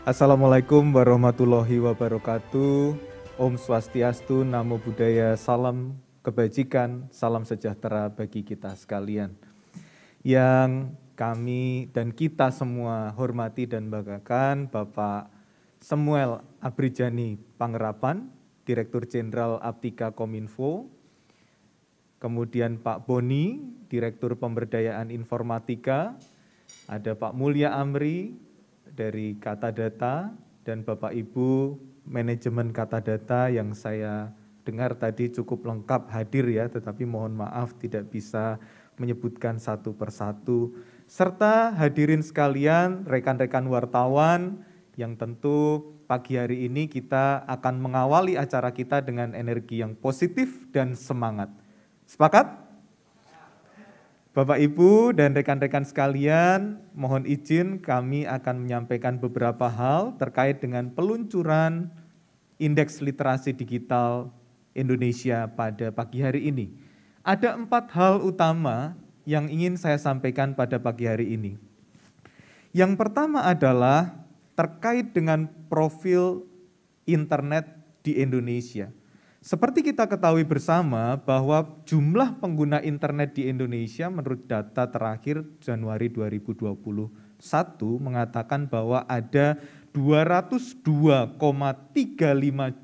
Assalamualaikum warahmatullahi wabarakatuh. Om Swastiastu, Namo Buddhaya, salam kebajikan, salam sejahtera bagi kita sekalian. Yang kami dan kita semua hormati dan banggakan Bapak Samuel Abrijani Pangerapan, Direktur Jenderal Aptika Kominfo, kemudian Pak Boni, Direktur Pemberdayaan Informatika, ada Pak Mulya Amri, dari Kata Data, dan Bapak Ibu manajemen Kata Data yang saya dengar tadi cukup lengkap hadir ya, tetapi mohon maaf tidak bisa menyebutkan satu persatu, serta hadirin sekalian, rekan-rekan wartawan yang tentu pagi hari ini kita akan mengawali acara kita dengan energi yang positif dan semangat. Sepakat? Bapak Ibu dan rekan-rekan sekalian, mohon izin kami akan menyampaikan beberapa hal terkait dengan peluncuran Indeks Literasi Digital Indonesia pada pagi hari ini. Ada 4 hal utama yang ingin saya sampaikan pada pagi hari ini. Yang pertama adalah terkait dengan profil internet di Indonesia. Seperti kita ketahui bersama bahwa jumlah pengguna internet di Indonesia menurut data terakhir Januari 2021 mengatakan bahwa ada 202,35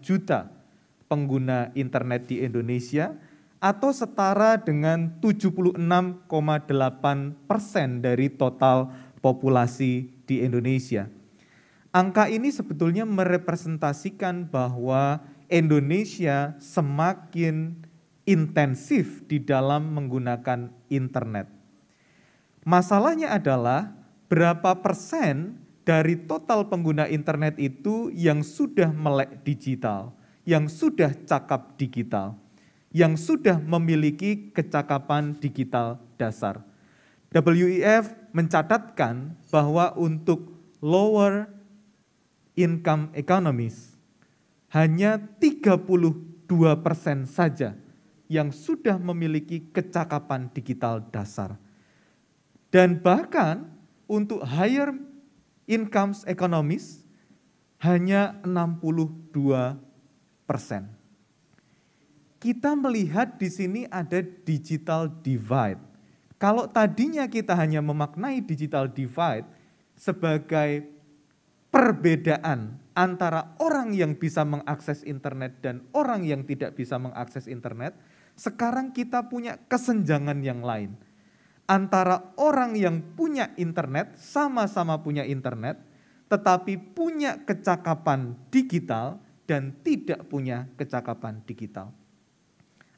juta pengguna internet di Indonesia atau setara dengan 76,8% dari total populasi di Indonesia. Angka ini sebetulnya merepresentasikan bahwa Indonesia semakin intensif di dalam menggunakan internet. Masalahnya adalah berapa persen dari total pengguna internet itu yang sudah melek digital, yang sudah cakap digital, yang sudah memiliki kecakapan digital dasar. WEF mencatatkan bahwa untuk lower income economies, hanya 32% saja yang sudah memiliki kecakapan digital dasar. Dan bahkan untuk higher income economies hanya 62%. Kita melihat di sini ada digital divide. Kalau tadinya kita hanya memaknai digital divide sebagai perbedaan antara orang yang bisa mengakses internet dan orang yang tidak bisa mengakses internet, sekarang kita punya kesenjangan yang lain. Antara orang yang punya internet, sama-sama punya internet, tetapi punya kecakapan digital dan tidak punya kecakapan digital.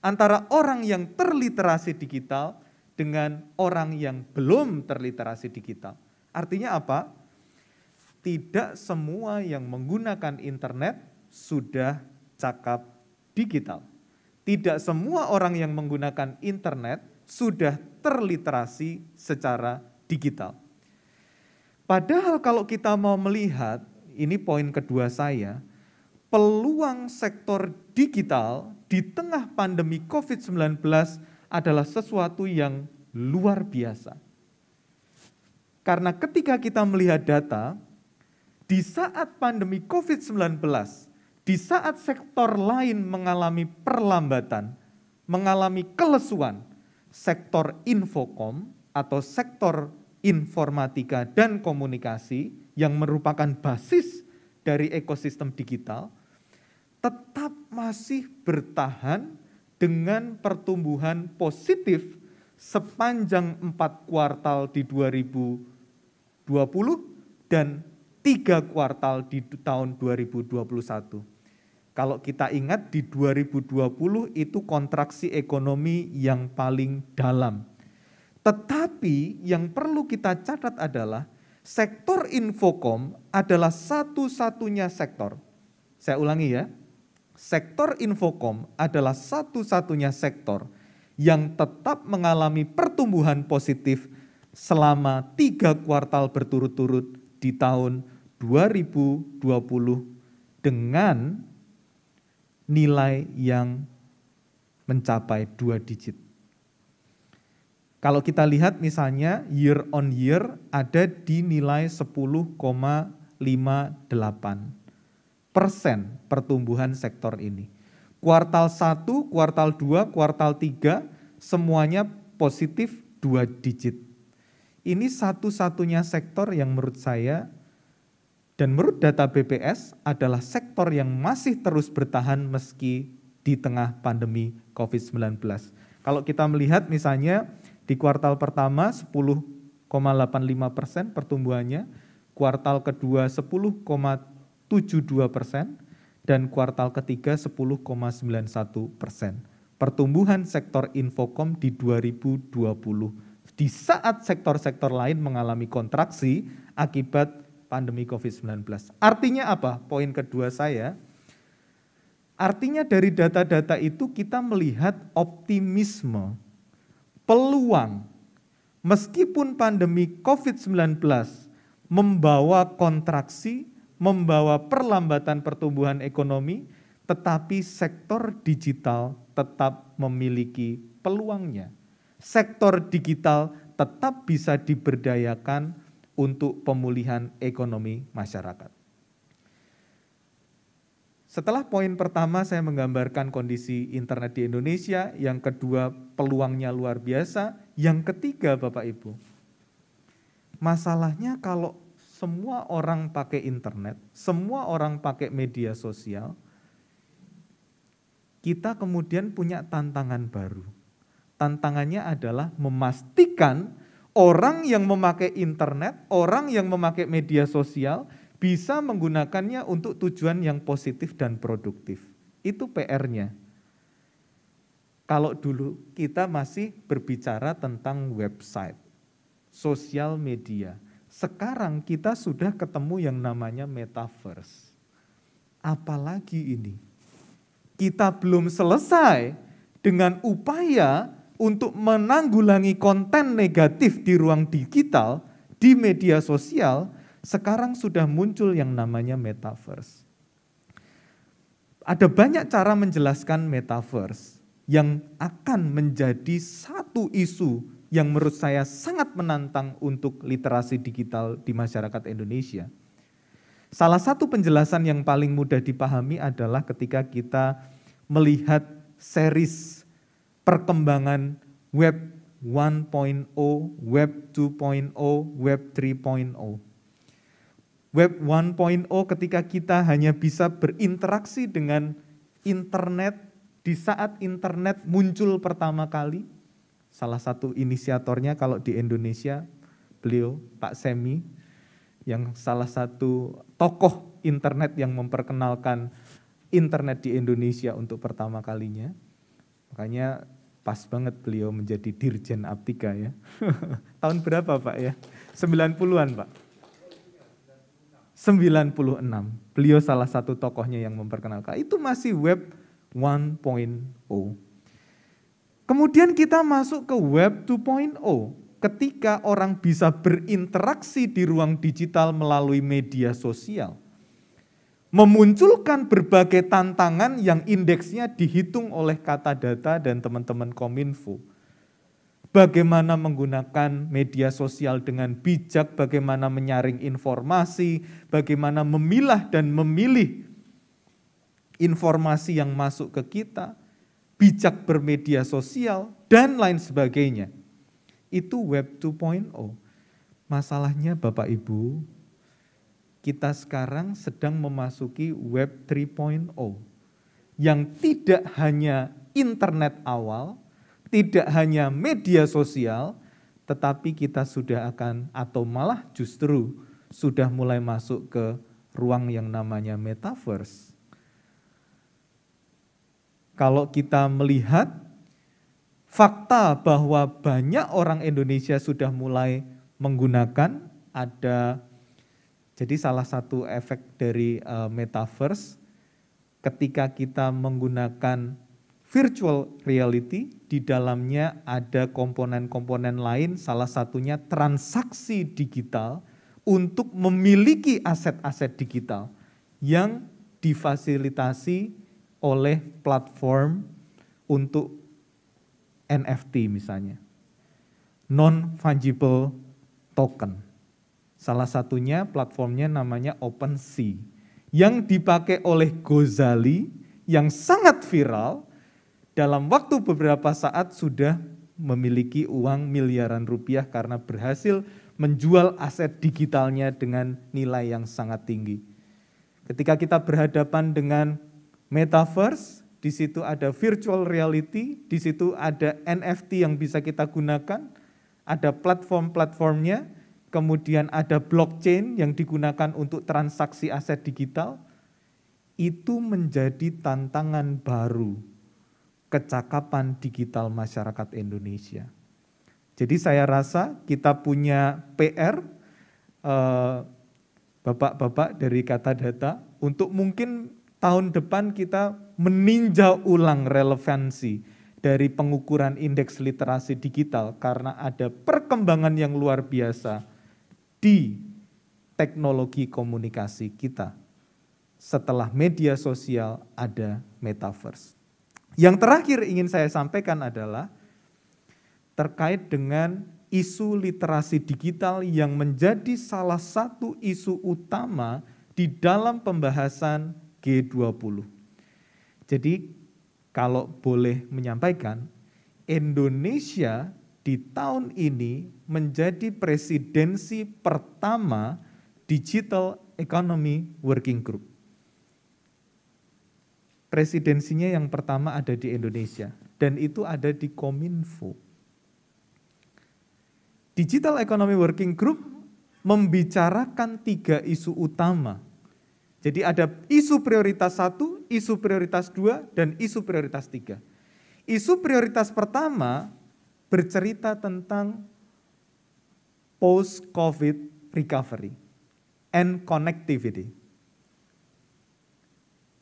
Antara orang yang terliterasi digital dengan orang yang belum terliterasi digital. Artinya apa? Tidak semua yang menggunakan internet sudah cakap digital. Tidak semua orang yang menggunakan internet sudah terliterasi secara digital. Padahal kalau kita mau melihat, ini poin kedua saya, peluang sektor digital di tengah pandemi COVID-19 adalah sesuatu yang luar biasa. Karena ketika kita melihat data, di saat pandemi COVID-19, di saat sektor lain mengalami perlambatan, mengalami kelesuan, sektor infokom atau sektor informatika dan komunikasi yang merupakan basis dari ekosistem digital, tetap masih bertahan dengan pertumbuhan positif sepanjang 4 kuartal di 2020 dan 3 kuartal di tahun 2021. Kalau kita ingat di 2020 itu kontraksi ekonomi yang paling dalam. Tetapi yang perlu kita catat adalah sektor infokom adalah satu-satunya sektor. Saya ulangi ya, sektor infokom adalah satu-satunya sektor yang tetap mengalami pertumbuhan positif selama 3 kuartal berturut-turut di tahun 2020 dengan nilai yang mencapai 2 digit. Kalau kita lihat misalnya year on year ada di nilai 10,5 pertumbuhan sektor ini. Kuartal 1, kuartal 2, kuartal 3 semuanya positif 2 digit. Ini satu-satunya sektor yang menurut saya dan menurut data BPS adalah sektor yang masih terus bertahan meski di tengah pandemi COVID-19. Kalau kita melihat misalnya di kuartal pertama 10,85% pertumbuhannya, kuartal kedua 10,72%, dan kuartal ketiga 10,91%. Pertumbuhan sektor Infokom di 2020, di saat sektor-sektor lain mengalami kontraksi akibat pandemi COVID-19. Artinya apa? Poin kedua saya, artinya dari data-data itu kita melihat optimisme, peluang, meskipun pandemi COVID-19 membawa kontraksi, membawa perlambatan pertumbuhan ekonomi, tetapi sektor digital tetap memiliki peluangnya. Sektor digital tetap bisa diberdayakan untuk pemulihan ekonomi masyarakat. Setelah poin pertama saya menggambarkan kondisi internet di Indonesia, yang kedua peluangnya luar biasa, yang ketiga Bapak Ibu, masalahnya kalau semua orang pakai internet, semua orang pakai media sosial, kita kemudian punya tantangan baru. Tantangannya adalah memastikan orang yang memakai internet, orang yang memakai media sosial bisa menggunakannya untuk tujuan yang positif dan produktif. Itu PR-nya. Kalau dulu kita masih berbicara tentang website, sosial media. Sekarang kita sudah ketemu yang namanya metaverse. Apalagi ini? Kita belum selesai dengan upaya untuk menanggulangi konten negatif di ruang digital, di media sosial, sekarang sudah muncul yang namanya metaverse. Ada banyak cara menjelaskan metaverse yang akan menjadi satu isu yang menurut saya sangat menantang untuk literasi digital di masyarakat Indonesia. Salah satu penjelasan yang paling mudah dipahami adalah ketika kita melihat series perkembangan Web 1.0, Web 2.0, Web 3.0. Web 1.0 ketika kita hanya bisa berinteraksi dengan internet di saat internet muncul pertama kali. Salah satu inisiatornya kalau di Indonesia, beliau Pak Semi, yang salah satu tokoh internet yang memperkenalkan internet di Indonesia untuk pertama kalinya. Makanya pas banget beliau menjadi Dirjen Aptika ya. Tahun berapa Pak ya? 90-an Pak? 96. Beliau salah satu tokohnya yang memperkenalkan. Itu masih Web 1.0. Kemudian kita masuk ke Web 2.0. Ketika orang bisa berinteraksi di ruang digital melalui media sosial, memunculkan berbagai tantangan yang indeksnya dihitung oleh Kata Data dan teman-teman Kominfo. Bagaimana menggunakan media sosial dengan bijak, bagaimana menyaring informasi, bagaimana memilah dan memilih informasi yang masuk ke kita, bijak bermedia sosial, dan lain sebagainya. Itu Web 2.0. Masalahnya Bapak Ibu, kita sekarang sedang memasuki Web 3.0 yang tidak hanya internet awal, tidak hanya media sosial, tetapi kita sudah akan atau malah justru sudah mulai masuk ke ruang yang namanya metaverse. Kalau kita melihat fakta bahwa banyak orang Indonesia sudah mulai menggunakan, jadi salah satu efek dari metaverse, ketika kita menggunakan virtual reality, di dalamnya ada komponen-komponen lain, salah satunya transaksi digital untuk memiliki aset-aset digital yang difasilitasi oleh platform untuk NFT misalnya, non-fungible token. Salah satunya platformnya namanya OpenSea yang dipakai oleh Ghazali yang sangat viral, dalam waktu beberapa saat sudah memiliki uang miliaran rupiah karena berhasil menjual aset digitalnya dengan nilai yang sangat tinggi. Ketika kita berhadapan dengan metaverse, di situ ada virtual reality, di situ ada NFT yang bisa kita gunakan, ada platform-platformnya, kemudian ada blockchain yang digunakan untuk transaksi aset digital. Itu menjadi tantangan baru kecakapan digital masyarakat Indonesia. Jadi saya rasa kita punya PR, Bapak-bapak dari Kata Data, untuk mungkin tahun depan kita meninjau ulang relevansi dari pengukuran indeks literasi digital karena ada perkembangan yang luar biasa di teknologi komunikasi kita. Setelah media sosial ada metaverse. Yang terakhir ingin saya sampaikan adalah terkait dengan isu literasi digital yang menjadi salah satu isu utama di dalam pembahasan G20. Jadi kalau boleh menyampaikan, Indonesia di tahun ini menjadi presidensi pertama Digital Economy Working Group. Presidensinya yang pertama ada di Indonesia dan itu ada di Kominfo. Digital Economy Working Group membicarakan 3 isu utama. Jadi ada isu prioritas 1, isu prioritas 2, dan isu prioritas 3. Isu prioritas pertama bercerita tentang post-COVID recovery and connectivity.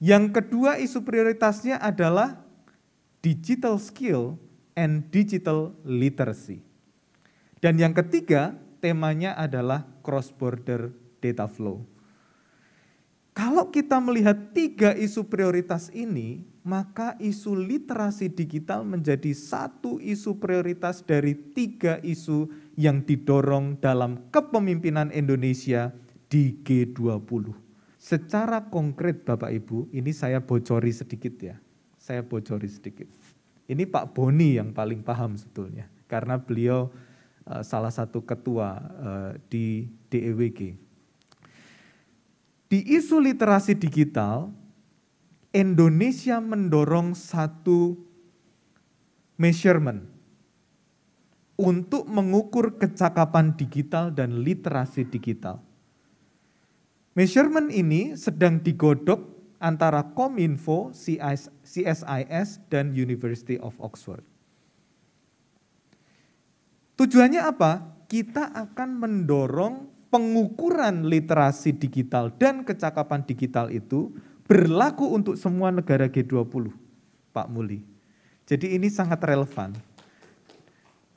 Yang kedua isu prioritasnya adalah digital skill and digital literacy. Dan yang ketiga, temanya adalah cross-border data flow. Kalau kita melihat 3 isu prioritas ini, maka isu literasi digital menjadi satu isu prioritas dari 3 isu yang didorong dalam kepemimpinan Indonesia di G20. Secara konkret Bapak Ibu, ini saya bocori sedikit ya. Saya bocori sedikit. Ini Pak Boni yang paling paham sebetulnya, karena beliau salah satu ketua di DEWG. Di isu literasi digital, Indonesia mendorong satu measurement untuk mengukur kecakapan digital dan literasi digital. Measurement ini sedang digodok antara Kominfo, CSIS, dan University of Oxford. Tujuannya apa? Kita akan mendorong pengukuran literasi digital dan kecakapan digital itu berlaku untuk semua negara G20, Pak Muli. Jadi ini sangat relevan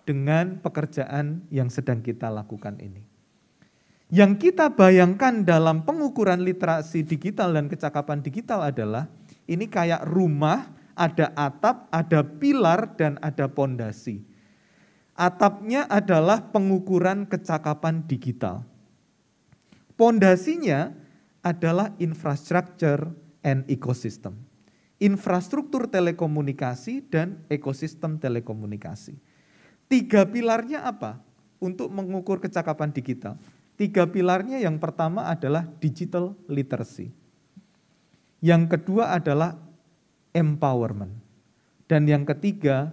dengan pekerjaan yang sedang kita lakukan ini. Yang kita bayangkan dalam pengukuran literasi digital dan kecakapan digital adalah ini kayak rumah, ada atap, ada pilar, dan ada pondasi. Atapnya adalah pengukuran kecakapan digital. Pondasinya adalah infrastructure and ecosystem. Infrastruktur telekomunikasi dan ekosistem telekomunikasi. 3 pilarnya apa untuk mengukur kecakapan digital? 3 pilarnya yang pertama adalah digital literacy. Yang kedua adalah empowerment. Dan yang ketiga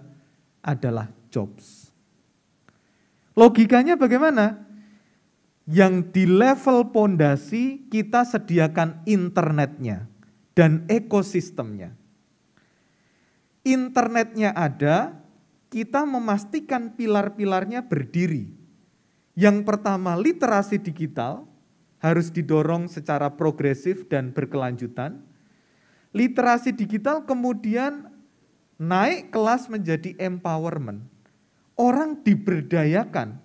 adalah jobs. Logikanya bagaimana? Yang di level pondasi kita sediakan internetnya dan ekosistemnya. Internetnya ada, kita memastikan pilar-pilarnya berdiri. Yang pertama, literasi digital harus didorong secara progresif dan berkelanjutan. Literasi digital kemudian naik kelas menjadi empowerment. Orang diberdayakan,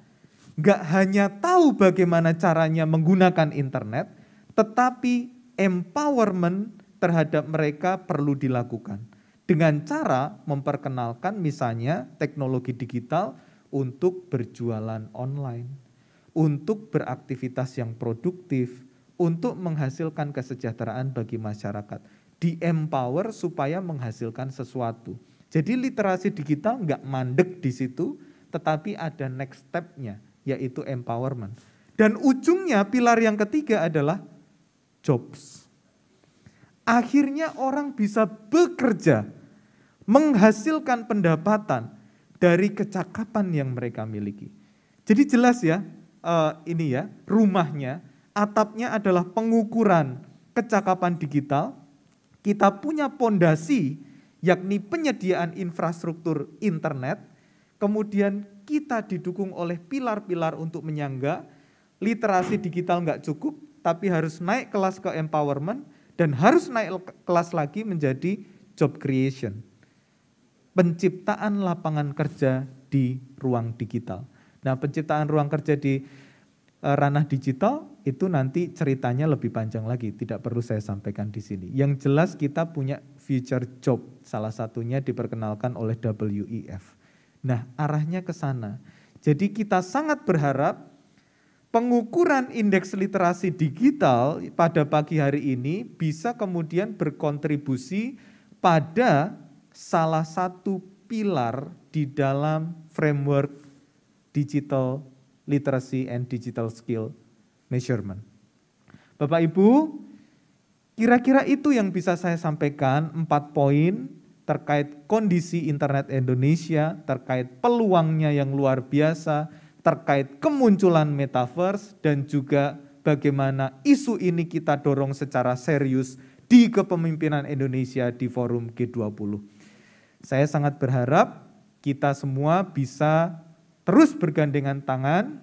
nggak hanya tahu bagaimana caranya menggunakan internet, tetapi empowerment terhadap mereka perlu dilakukan. Dengan cara memperkenalkan misalnya teknologi digital untuk berjualan online, untuk beraktivitas yang produktif, untuk menghasilkan kesejahteraan bagi masyarakat. Di-empower supaya menghasilkan sesuatu. Jadi literasi digital nggak mandek di situ, tetapi ada next step-nya, yaitu empowerment. Dan ujungnya pilar yang ketiga adalah jobs. Akhirnya orang bisa bekerja, menghasilkan pendapatan dari kecakapan yang mereka miliki. Jadi jelas ya, ini ya, rumahnya, atapnya adalah pengukuran kecakapan digital. Kita punya pondasi, yakni penyediaan infrastruktur internet, kemudian kita didukung oleh pilar-pilar untuk menyangga. Literasi digital nggak cukup, tapi harus naik kelas ke empowerment, dan harus naik kelas lagi menjadi job creation. Penciptaan lapangan kerja di ruang digital. Nah, penciptaan ruang kerja di ranah digital itu nanti ceritanya lebih panjang lagi, tidak perlu saya sampaikan di sini. Yang jelas kita punya future job, salah satunya diperkenalkan oleh WEF. Nah, arahnya ke sana. Jadi kita sangat berharap pengukuran indeks literasi digital pada pagi hari ini bisa kemudian berkontribusi pada salah satu pilar di dalam framework digital literacy and digital skill measurement. Bapak Ibu, kira-kira itu yang bisa saya sampaikan, 4 poin terkait kondisi internet Indonesia, terkait peluangnya yang luar biasa, terkait kemunculan metaverse, dan juga bagaimana isu ini kita dorong secara serius di kepemimpinan Indonesia di forum G20. Saya sangat berharap kita semua bisa terus bergandengan tangan,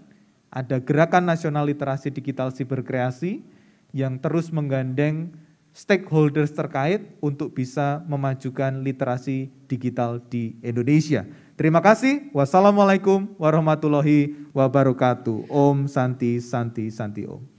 ada Gerakan Nasional Literasi Digital Siberkreasi yang terus menggandeng stakeholders terkait untuk bisa memajukan literasi digital di Indonesia. Terima kasih. Wassalamualaikum warahmatullahi wabarakatuh. Om Santi Santi Santi Om.